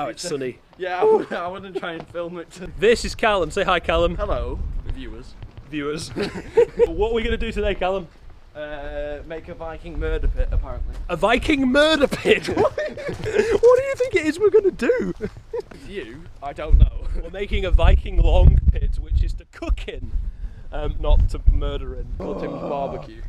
Oh, it's sunny. Yeah, I wouldn't try and film it. This is Callum. Say hi, Callum. Hello, viewers. What are we going to do today, Callum? Make a Viking murder pit, apparently. A Viking murder pit? What do you think it is we're going to do? With you, I don't know. We're making a Viking Log pit, which is to cook in, not to murder in. Called him barbecue.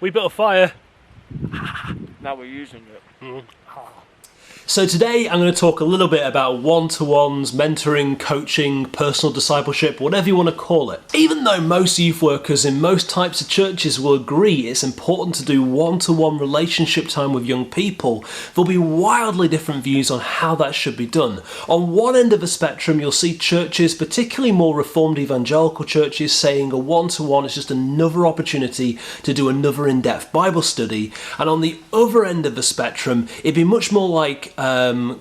We built a fire. Now we're using it. So today I'm going to talk a little bit about one-to-ones, mentoring, coaching, personal discipleship, whatever you want to call it. Even though most youth workers in most types of churches will agree it's important to do one-to-one relationship time with young people, there'll be wildly different views on how that should be done. On one end of the spectrum, you'll see churches, particularly more reformed evangelical churches, saying a one-to-one is just another opportunity to do another in-depth Bible study. And on the other end of the spectrum, it'd be much more like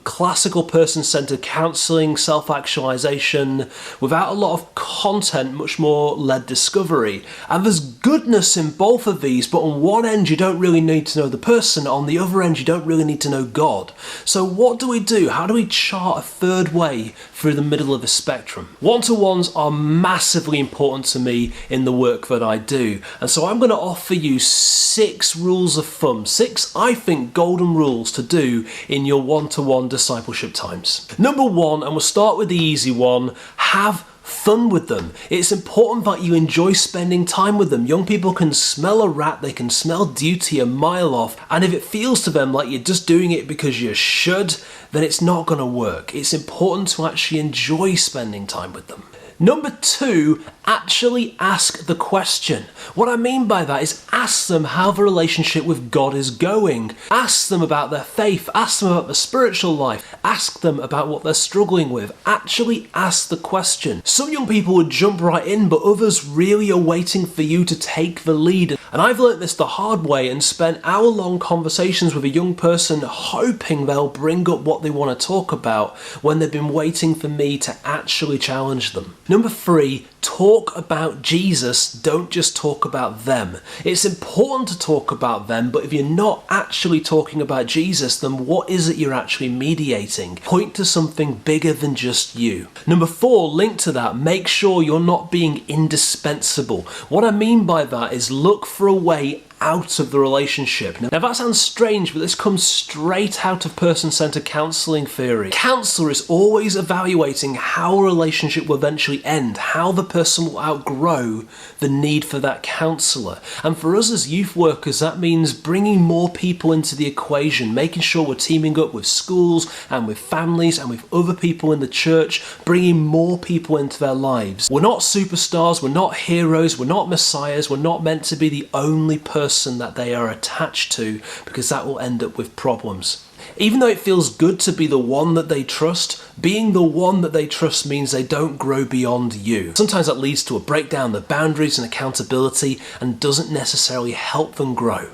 classical person-centered counselling, self-actualization, without a lot of content, much more led discovery. And there's goodness in both of these, but on one end you don't really need to know the person, on the other end you don't really need to know God. So what do we do? How do we chart a third way through the middle of the spectrum? One-to-ones are massively important to me in the work that I do, and so I'm going to offer you 6 rules of thumb, 6 I think golden rules to do in your one-to-one discipleship times. Number 1, and we'll start with the easy one, have fun with them. It's important that you enjoy spending time with them. Young people can smell a rat, they can smell duty a mile off, and if it feels to them like you're just doing it because you should, then it's not going to work. It's important to actually enjoy spending time with them. Number 2, actually ask the question. What I mean by that is ask them how the relationship with God is going. Ask them about their faith. Ask them about their spiritual life. Ask them about what they're struggling with. Actually ask the question. Some young people would jump right in, but others really are waiting for you to take the lead. And I've learnt this the hard way and spent hour-long conversations with a young person hoping they'll bring up what they want to talk about when they've been waiting for me to actually challenge them. Number 3, talk about Jesus, don't just talk about them. It's important to talk about them, but if you're not actually talking about Jesus, then what is it you're actually mediating? Point to something bigger than just you. Number 4, linked to that, make sure you're not being indispensable. What I mean by that is look for a way out of the relationship. Now that sounds strange, but this comes straight out of person-centered counselling theory. Counsellor is always evaluating how a relationship will eventually end, how the person will outgrow the need for that counsellor. And for us as youth workers, that means bringing more people into the equation, making sure we're teaming up with schools and with families and with other people in the church, bringing more people into their lives. We're not superstars, we're not heroes, we're not messiahs, we're not meant to be the only person that they are attached to, because that will end up with problems. Even though it feels good to be the one that they trust, being the one that they trust means they don't grow beyond you. Sometimes that leads to a breakdown of boundaries and accountability and doesn't necessarily help them grow.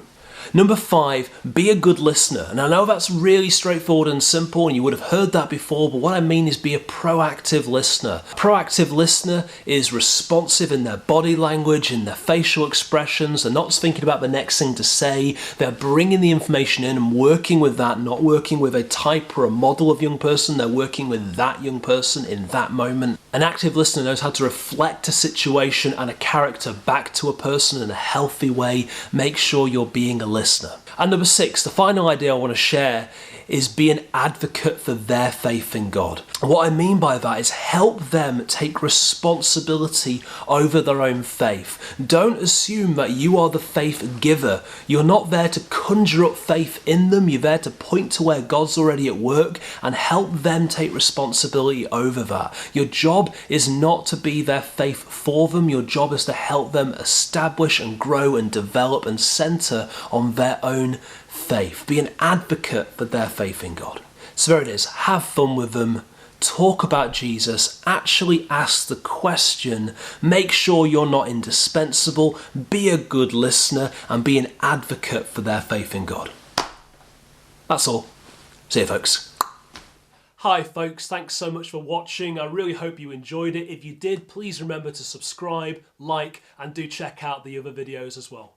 Number 5, be a good listener. And I know that's really straightforward and simple, and you would have heard that before, but what I mean is be a proactive listener. A proactive listener is responsive in their body language, in their facial expressions. They're not thinking about the next thing to say. They're bringing the information in and working with that, not working with a type or a model of young person. They're working with that young person in that moment. An active listener knows how to reflect a situation and a character back to a person in a healthy way. Make sure you're being a listener. And number 6, the final idea I want to share is be an advocate for their faith in God. And what I mean by that is help them take responsibility over their own faith. Don't assume that you are the faith giver. You're not there to conjure up faith in them. You're there to point to where God's already at work and help them take responsibility over that. Your job is not to be their faith for them. Your job is to help them establish and grow and develop and center on their own faith. Be an advocate for their faith in God. So there it is. Have fun with them. Talk about Jesus. Actually ask the question. Make sure you're not indispensable. Be a good listener and be an advocate for their faith in God. That's all. See you, folks. Hi folks, thanks so much for watching. I really hope you enjoyed it. If you did, please remember to subscribe, like, and do check out the other videos as well.